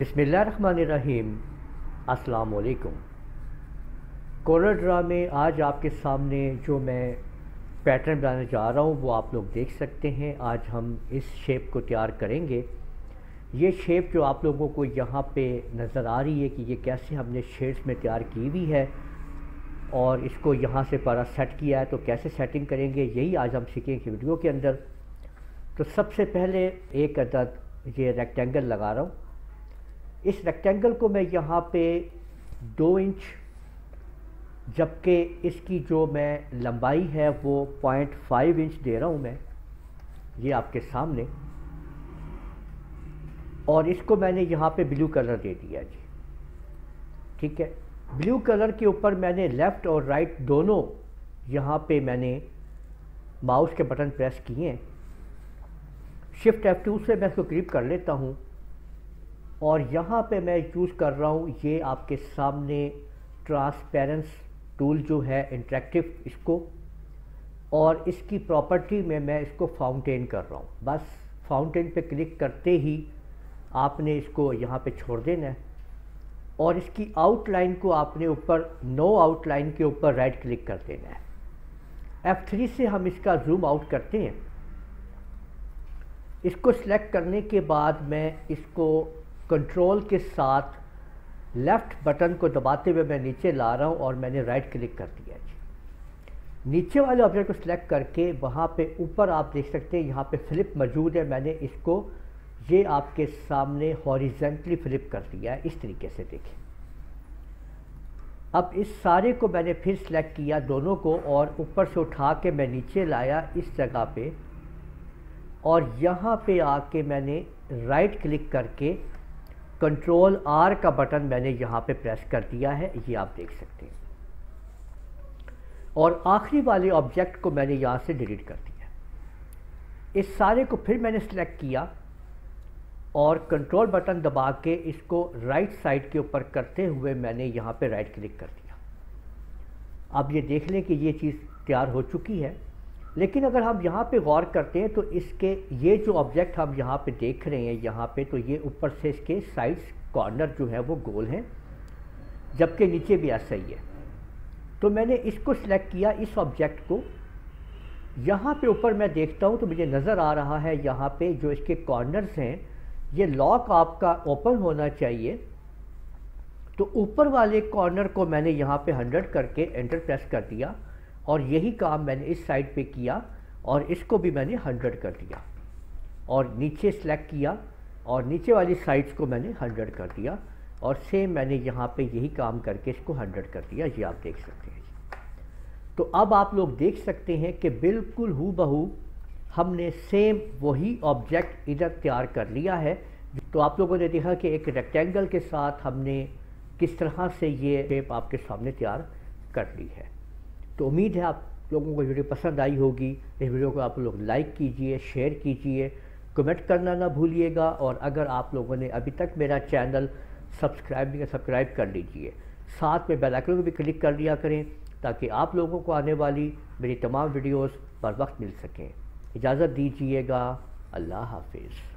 बिस्मिल्लाहिर्रहमानिर्रहीम। अस्सलाम वालेकुम। कोरल ड्रा में आज आपके सामने जो मैं पैटर्न बनाने जा रहा हूँ वो आप लोग देख सकते हैं। आज हम इस शेप को तैयार करेंगे। ये शेप जो आप लोगों को यहाँ पे नज़र आ रही है कि ये कैसे हमने शेड्स में तैयार की हुई है और इसको यहाँ से पूरा सेट किया है, तो कैसे सेटिंग करेंगे यही आज हम सीखेंगे वीडियो के अंदर। तो सबसे पहले एक अदद ये रेक्टेंगल लगा रहा हूँ। इस रेक्टेंगल को मैं यहाँ पे 2 इंच, जबकि इसकी जो मैं लंबाई है वो 0.5 इंच दे रहा हूँ मैं, ये आपके सामने। और इसको मैंने यहाँ पे ब्लू कलर दे दिया जी, ठीक है। ब्लू कलर के ऊपर मैंने लेफ़्ट और राइट दोनों यहाँ पे मैंने माउस के बटन प्रेस किए हैं। शिफ्ट F2 से मैं इसको क्लिक कर लेता हूँ और यहाँ पे मैं यूज़ कर रहा हूँ ये आपके सामने ट्रांसपेरेंस टूल जो है इंटरेक्टिव, इसको। और इसकी प्रॉपर्टी में मैं इसको फाउंटेन कर रहा हूँ। बस फाउंटेन पे क्लिक करते ही आपने इसको यहाँ पे छोड़ देना है और इसकी आउटलाइन को आपने ऊपर नो आउटलाइन के ऊपर राइट क्लिक कर देना है। F3 से हम इसका जूम आउट करते हैं। इसको सिलेक्ट करने के बाद मैं इसको कंट्रोल के साथ लेफ़्ट बटन को दबाते हुए मैं नीचे ला रहा हूँ और मैंने राइट क्लिक कर दिया जी। नीचे वाले ऑब्जेक्ट को सिलेक्ट करके वहाँ पे ऊपर आप देख सकते हैं यहाँ पे फ्लिप मौजूद है। मैंने इसको ये आपके सामने हॉरिजेंटली फ्लिप कर दिया है, इस तरीके से देखें। अब इस सारे को मैंने फिर सिलेक्ट किया दोनों को और ऊपर से उठा के मैं नीचे लाया इस जगह पे और यहाँ पे आके मैंने राइट क्लिक करके कंट्रोल R का बटन मैंने यहाँ पे प्रेस कर दिया है, ये आप देख सकते हैं। और आखिरी वाले ऑब्जेक्ट को मैंने यहाँ से डिलीट कर दिया। इस सारे को फिर मैंने सिलेक्ट किया और कंट्रोल बटन दबा के इसको राइट साइड के ऊपर करते हुए मैंने यहाँ पे राइट क्लिक कर दिया। अब ये देख लें कि ये चीज़ तैयार हो चुकी है। लेकिन अगर हम यहाँ पे गौर करते हैं तो इसके ये जो ऑब्जेक्ट हम यहाँ पे देख रहे हैं यहाँ पे, तो ये ऊपर से इसके साइड्स कॉर्नर जो है वो गोल हैं, जबकि नीचे भी ऐसा ही है। तो मैंने इसको सिलेक्ट किया, इस ऑब्जेक्ट को। यहाँ पे ऊपर मैं देखता हूँ तो मुझे नज़र आ रहा है यहाँ पे जो इसके कॉर्नर्स हैं ये लॉक आपका ओपन होना चाहिए। तो ऊपर वाले कॉर्नर को मैंने यहाँ पे 100 करके एंटर प्रेस कर दिया और यही काम मैंने इस साइड पे किया और इसको भी मैंने 100 कर दिया और नीचे सेलेक्ट किया और नीचे वाली साइड्स को मैंने 100 कर दिया और सेम मैंने यहाँ पे यही काम करके इसको 100 कर दिया, ये आप देख सकते हैं। तो अब आप लोग देख सकते हैं कि बिल्कुल हूबहू हमने सेम वही ऑब्जेक्ट इधर तैयार कर लिया है। तो आप लोगों ने देखा कि एक रेक्टेंगल के साथ हमने किस तरह से ये शेप आपके सामने तैयार कर ली है। तो उम्मीद है आप लोगों को वीडियो पसंद आई होगी। इस वीडियो को आप लोग लाइक कीजिए, शेयर कीजिए, कमेंट करना ना भूलिएगा। और अगर आप लोगों ने अभी तक मेरा चैनल सब्सक्राइब नहीं किया, सब्सक्राइब कर लीजिए। साथ में बेल आइकन को भी क्लिक कर लिया करें ताकि आप लोगों को आने वाली मेरी तमाम वीडियोस पर वक्त मिल सकें। इजाज़त दीजिएगा। अल्लाह हाफिज़।